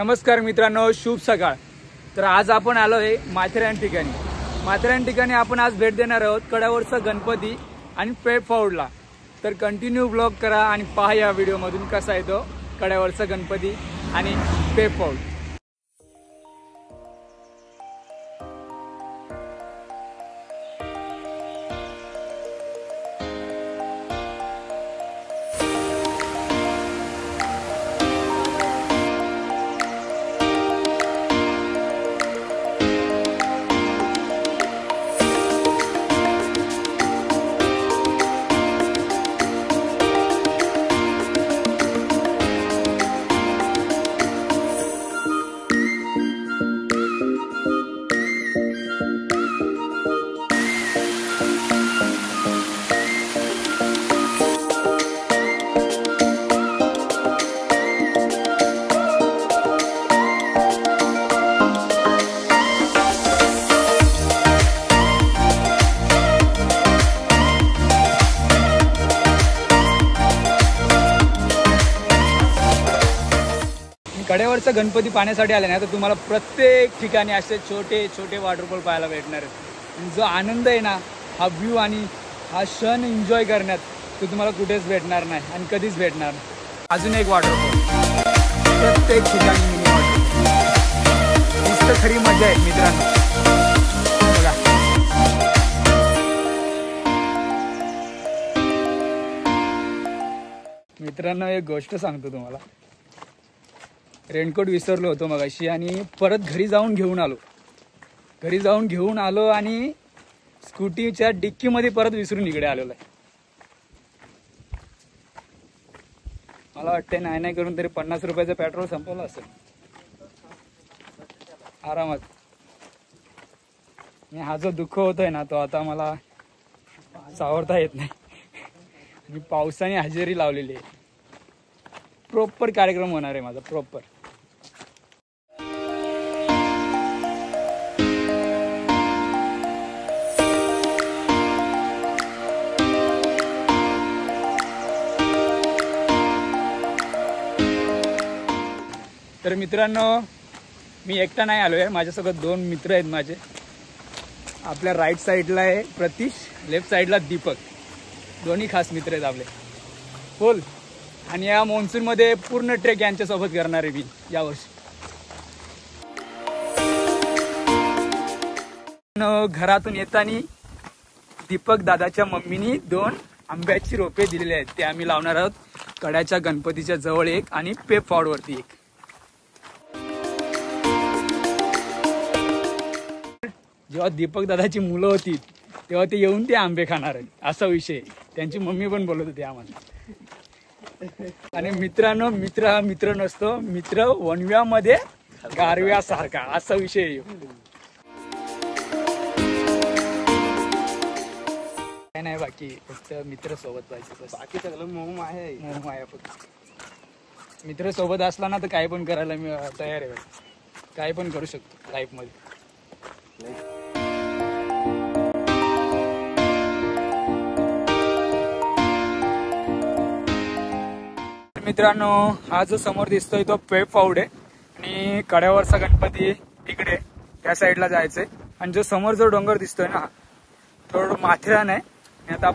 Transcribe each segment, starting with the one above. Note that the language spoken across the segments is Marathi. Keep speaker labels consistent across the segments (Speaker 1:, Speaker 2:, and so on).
Speaker 1: नमस्कार मित्रांनो, शुभ सकाळ। तर आज आपण आलोय माथेरान ठिकाणी। माथेरान ठिकाणी आपण आज भेट देणार आहोत कड्यावरचा गणपती आणि पेप फॉउडला। तर कंटिन्यू ब्लॉग करा आणि पहा या व्हिडिओ मधून कसा आहे तो कड्यावरचा गणपती आणि पेप फॉउड। कड्यावरचा गणपती पाहण्यासाठी आले ना तर तुम्हाला प्रत्येक ठिकाणी असे छोटे छोटे वॉटरफॉल पाहायला भेटणार आहेत। जो आनंद आहे ना, हा व्ह्यू आणि हा क्षण एन्जॉय करण्यात तो तुम्हाला कुठेच भेटणार नाही आणि कधीच भेटणार नाही। अजून एक वॉटरफॉल प्रत्येक ठिकाणी मिनी वॉटरफॉल, हीच खरी मजा आहे मित्रांनो। बघा मित्रांनो, एक गोष्ट सांगतो तुम्हाला। रेनकोट विसरलो होतो मगाशी आणि परत घरी जाऊन घेऊन आलो आणि स्कूटीच्या डिक्कीमध्ये परत विसरून इकडे आलेलो आहे। मला वाटते नाही करून तरी 50 रुपयाचं पेट्रोल संपवलं असेल आरामात। आणि हा जो दुःख होतोय ना तो आता मला सावरता येत नाही। मी पावसाने हजेरी लावलेली आहे। प्रॉपर कार्यक्रम होणार आहे माझा, प्रॉपर। तर मित्रांनो, मी एकटा नाही आलोय, माझ्यासोबत 2 मित्र आहेत माझे। आपल्या राईट साईडला आहे प्रतीश, लेफ्ट साईडला दीपक। दोन्ही खास मित्र आहेत आपले बोल। आणि या मॉन्सून मध्ये पूर्ण ट्रेक यांच्यासोबत करणार आहे मी यावर्षी। घरातून येताना दीपक दादाच्या मम्मीनी 2 आंब्याची रोपे दिलेले आहेत, ते आम्ही लावणार आहोत कड्याच्या गणपतीच्या जवळ एक आणि पेप फॉउड वरती एक। जेव्हा दीपक दादाची मुलं होती तेव्हा ते येऊन ते आंबे खाणार आहेत, असा विषय। त्यांची मम्मी पण बोलत होती आम्हाला। आणि मित्रांनो, मित्र हा मित्र नसतो, मित्र वणव्यामध्ये गारव्यासारखा, असा विषय। काय नाही, बाकी फक्त मित्र सोबत पाहिजे, बाकी सगळं मोह आहे फक्त। मित्र सोबत असला ना तर काय पण करायला मी तयार आहे, काय पण करू शकतो लाईफ मध्ये। मित्रांनो, हा जो समोर दिसतोय तो पेप फॉउड आहे आणि कड्यावरचा गणपती तिकडे त्या साईडला जायचंय। आणि जो समोर जो डोंगर दिसतोय ना तो माथेरान आहे। आता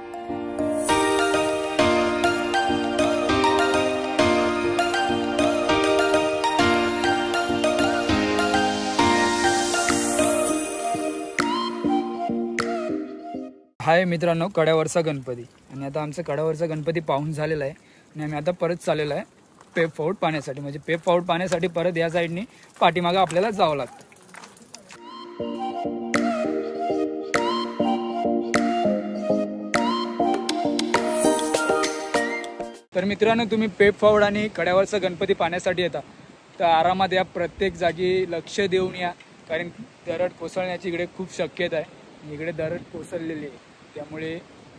Speaker 1: हाय मित्रांनो, कड्यावरचा गणपती। आणि आता आमचं कड्यावरचा गणपती पाहून झालेला आहे आणि आम्ही आता परत चाललेलो आहे पेप फॉउड पाहण्यासाठी। म्हणजे पेप फॉउड पाहण्यासाठी परत या साईडनी पाठीमागं आपल्याला जावं लागतं। तर मित्रांनो, तुम्ही पेप फॉउड आणि कड्यावरचा गणपती पाहण्यासाठी येता तर आरामात या, प्रत्येक जागी लक्ष देऊन या, कारण दरड कोसळण्याची इकडे खूप शक्यता आहे। इकडे दरड कोसळलेली आहे, त्यामुळे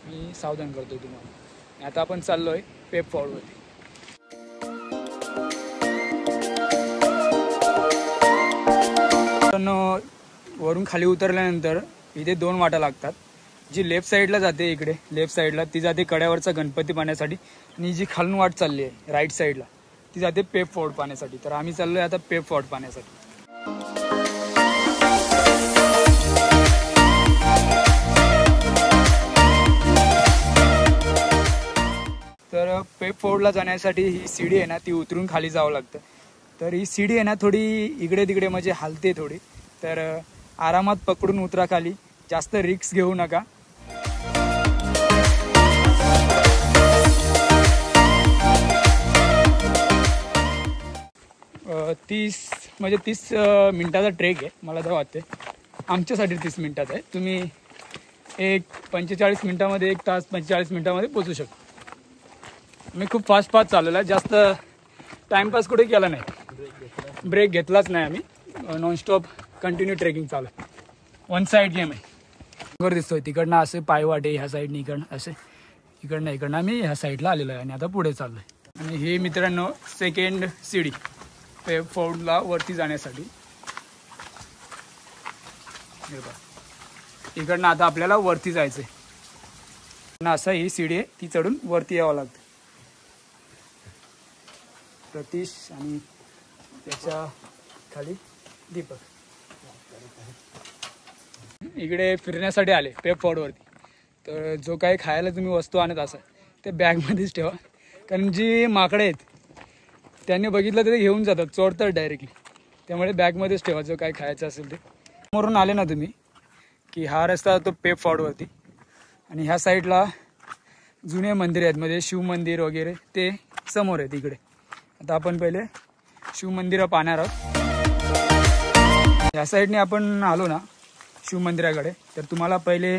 Speaker 1: मी सावधान करतो तुम्हाला। आता आपण चाललोय पेप फॉउड वरती। वरून खाली उतरल्यानंतर इथे 2 वाटा लागतात। जी लेफ्ट साइडला जाते, इकडे लेफ्ट साइडला ती जाते कड्यावरचा गणपती पाहण्यासाठी, आणि जी खालून वाट चालली आहे राईट साइडला ती जाते पेप फोर्ट पाहण्यासाठी. तर आम्ही चाललोय आता पेप फोर्ट पाहण्यासाठी. तर पेप फोर्टला जाण्यासाठी ही सीडी आहे ना, ती उतरून खाली जावं लागतं. तर ही सीडी आहे ना थोडी इकडे तिकडे म्हणजे हालते थोडी. तर आरामात पकडून उतरा खाली, जास्त रिस्क घेऊ नका. 30 मिनिटाचा ट्रेक आहे मला तर वाटते. आमच्यासाठी 30 मिनिटाचा आहे. तुम्ही एक 45 मिनिटामध्ये, 1 तास 45 मिनिटामध्ये पोचू शकता. मी खूप फास्ट चाललेला आहे, जास्त टाईमपास कुठे केला नाही, ब्रेक घेतलाच नाही आम्ही. नॉनस्टॉप कंटिन्यू ट्रेकिंग चालू आहे. वन साईड गेम आहे. घर दिसतोय तिकडनं असे पायवाटे, ह्या साईडनी इकडनं असे, इकडनं आम्ही ह्या साईडला आलेलो आहे आणि आता पुढे चाललो आहे. आणि हे मित्रांनो सेकंड सीडी पेप फोर्टला वरती जाण्यासाठी. इकडनं आता आपल्याला वरती जायचं आहे. असं ही सीडी आहे, ती चढून वरती यावं लागतं. प्रतीश आणि त्याच्या खाली दीपक इकडे फिरण्यासाठी आले पेप फोर्टवरती. तर जो काही खायला तुम्ही वस्तू आणत असाल ते बॅगमध्येच ठेवा, कारण जी माकडे आहेत त्यांनी बघितलं तर ते घेऊन जातात, चोरतात डायरेक्टली. त्यामुळे बॅगमध्येच ठेवा जो काही खायचं असेल ते. समोरून आले ना तुम्ही की हा रस्ता तो पेप फोर्टवरती. आणि ह्या साईडला जुने मंदिर आहेत, म्हणजे शिव मंदिर वगैरे ते समोर आहेत इकडे. आता आपण पहिले शिव मंदिरं पाहणार आहोत. ह्या साईडने आपण आलो ना शिव मंदिराकडे, तर तुम्हाला पहिले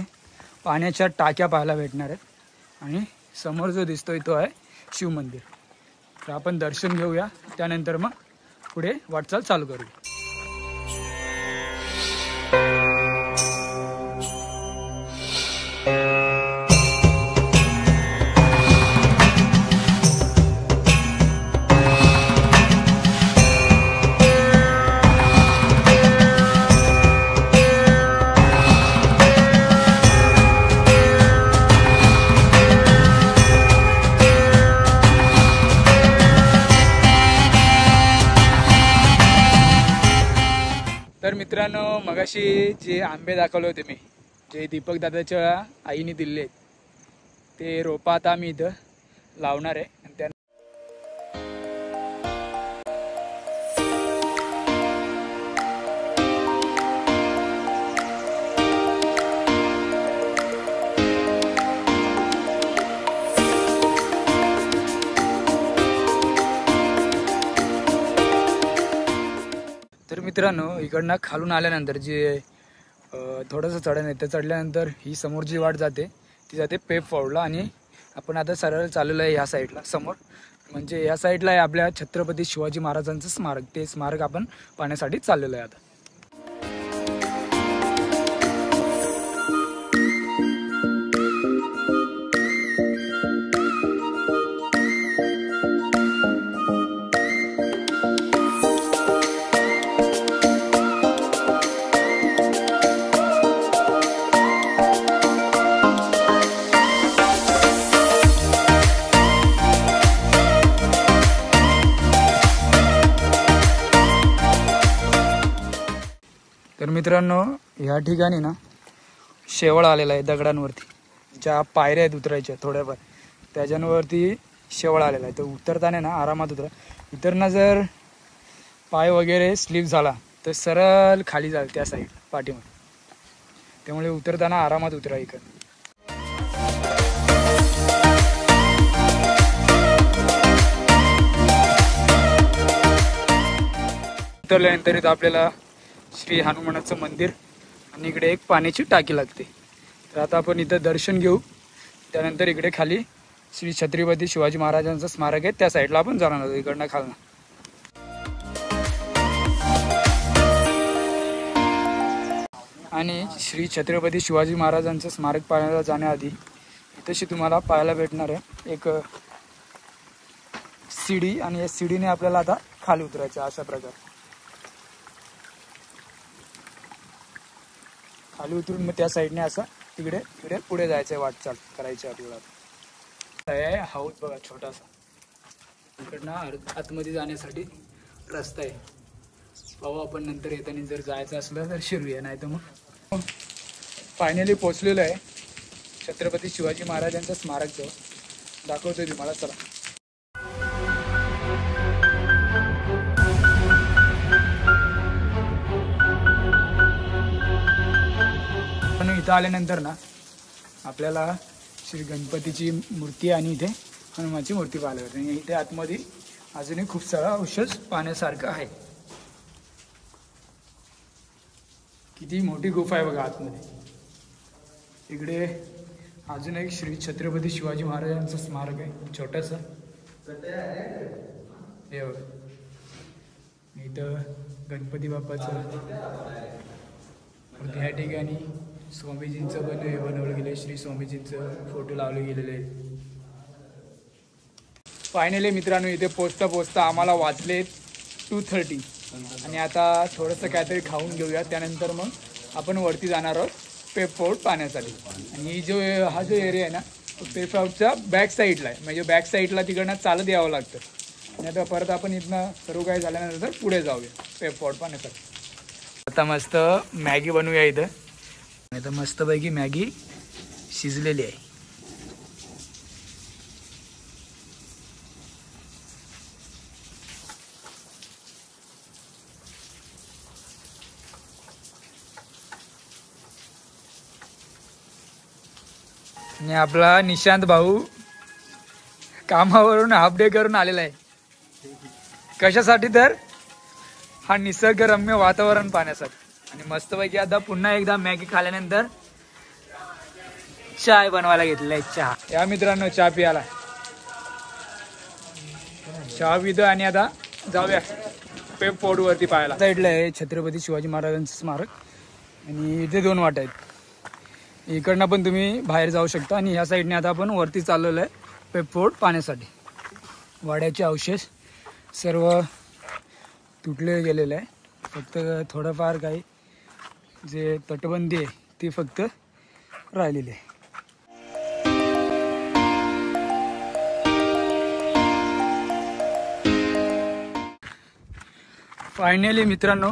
Speaker 1: पाण्याच्या टाक्या पाहायला भेटणार आहेत. आणि समोर जो दिसतोय तो आहे शिव मंदिर. तर आपण दर्शन घेऊया, त्यानंतर मग पुढे वाटचाल चालू करूया. तर मित्रांनो, मगाशी जे आंबे दाखवले होते मी, जे दीपक दादाच्या आईने दिले आहेत, ते रोपा आता आम्ही इथं लावणार आहे. आणि त्या तर मित्रांनो, इकडनं खालून आल्यानंतर जे थोडंसं चढण आहे, ते चढल्यानंतर ही समोर जी वाट जाते ती जाते पेप फोर्टला. आणि आपण आता सरळ चाललेलो आहे ह्या साईडला समोर, म्हणजे या साईडला आहे आपल्या छत्रपती शिवाजी महाराजांचं स्मारक. ते स्मारक आपण पाहण्यासाठी चाललेलो आहे आता. तर मित्रांनो, ह्या ठिकाणी ना शेवळ आलेला आहे दगडांवरती. ज्या पायऱ्या आहेत उतरायच्या थोड्याफार, त्याच्यावरती शेवळ आलेला आहे. तर उतरताना ना आरामात उतरा. इतरना जर पाय वगैरे स्लिप झाला तर सरळ खाली जाईल त्या साईड पाठीमध्ये. त्यामुळे उतरताना आरामात उतरा. इकडे उतरल्यानंतर इथं आपल्याला श्री हनुमानाचं मंदिर आणि इकडे एक पाण्याची टाकी लागते. तर आता आपण इथं दर्शन घेऊ, त्यानंतर इकडे खाली श्री छत्रपती शिवाजी महाराजांचं स्मारक आहे, त्या साईडला आपण जाणार आहोत इकडनं खालनं. आणि श्री छत्रपती शिवाजी महाराजांचं स्मारक पाहायला जाण्याआधी इथंशी तुम्हाला पाहायला भेटणार आहे एक सीडी. आणि या सीडीने आपल्याला आता खाली उतरायचं अशा प्रकारे. खाली उतरून मग त्या साईडने असं तिकडे पुढे जायचं आहे, वाटचाल करायची आपल्याला. हौद बघा छोटासा. इकडनं आतमध्ये जाण्यासाठी रस्ता आहे. पाहू आपण नंतर येताना जर जायचं असलं तर शिरूया, नाही तर मग. फायनली पोचलेलो आहे छत्रपती शिवाजी महाराजांचं स्मारक जो दाखवतोय तुम्हाला. चला. पण इथं आल्यानंतर ना आपल्याला श्री गणपतीची मूर्ती आणि इथे हनुमानची मूर्ती पाहायला भेटते. आणि इथे आतमध्ये अजूनही खूप सारा औषध पाहण्यासारखं आहे. किती मोठी गुफा आहे बघा आतमध्ये. इकडे अजून एक श्री छत्रपती शिवाजी महाराजांचं स्मारक आहे छोटंसं. हे बघा इथं गणपती बाप्पाचं या ठिकाणी स्वामीजींचं बनवलं गेलं. श्री स्वामीजींचं फोटो लावले गेलेले आहेत. फायनली मित्रांनो इथे पोचता आम्हाला वाजले 2:30 आणि आता थोडंसं काहीतरी खाऊन घेऊया. त्यानंतर मग आपण वरती जाणार आहोत पेप फोर्ट पाहण्यासाठी. आणि हा जो एरिया आहे ना तो पेप फोर्टच्या बॅक साईडला आहे. म्हणजे बॅक साईडला तिकडनं चालत यावं लागतं. आणि आता परत आपण इथनं सर्व काही झाल्यानंतर पुढे जाऊया पेप फोर्ट पाहण्यासाठी. आता मस्त मॅगी बनवूया इथं. आणि आता मस्तपैकी मॅगी शिजलेली आहे. आणि आपला निशांत भाऊ कामावरून हाफ डे करून आलेला आहे. कशासाठी तर हा निसर्गरम्य वातावरण पाहण्यासाठी. आणि मस्तपैकी आता पुन्हा एकदा मॅगी खाल्यानंतर चाय बनवायला घेतलेला आहे. चहा या मित्रांनो चहा पियाला. चहा पितो आणि आता जाऊया पेप फोर्ट वरती पाहायला. साईडला आहे छत्रपती शिवाजी महाराजांचं स्मारक. आणि इथे 2 वाटा आहेत. इकडनं पण तुम्ही बाहेर जाऊ शकता. आणि ह्या साईडने आता आपण वरती चाललेलो आहे पेप फोर्ट पाहण्यासाठी. वाड्याचे अवशेष सर्व तुटले गेलेले आहे. फक्त थोडंफार काही जे तटबंदी आहे ती फक्त राहिलेली आहे. फायनली मित्रांनो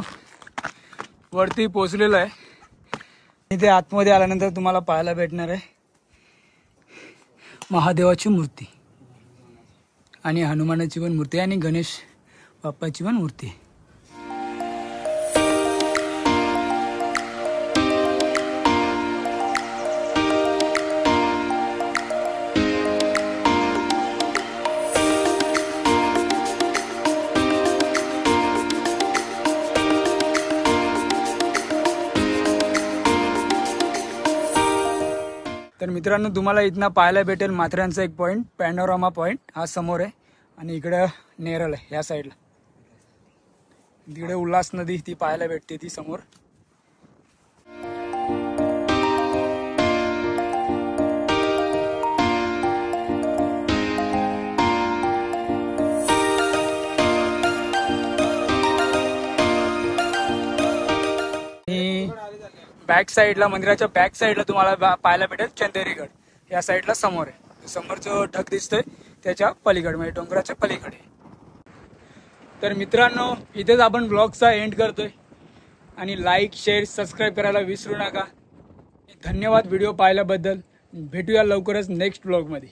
Speaker 1: वरती पोचलेलो आहे. इथे आतमध्ये आल्यानंतर तुम्हाला पाहायला भेटणार आहे महादेवाची मूर्ती आणि हनुमानाची पण मूर्ती आणि गणेश बाप्पाची पण मूर्ती. तर मित्रांनो तुम्हाला इथनं पाहायला भेटेल माथेरानचा एक पॉईंट पॅनोरामा पॉईंट हा समोर आहे. आणि इकडं नेरळ आहे ह्या साईडला. तिकडे उल्हास नदी ती पाहायला भेटते ती समोर. बॅक साईडला मंदिराच्या बॅक साईडला तुम्हाला पाहायला भेटेल चंदेरीगड. या साईडला समोर आहे. समोर जो ढग दिसतोय त्याच्या पलीकडे म्हणजे डोंगराच्या पलीकडे. तर मित्रांनो इथेच आपण ब्लॉगचा एंड करतोय. आणि लाईक शेअर सबस्क्राईब करायला विसरू नका. धन्यवाद व्हिडिओ पाहिल्याबद्दल. भेटूया लवकरच नेक्स्ट ब्लॉगमध्ये.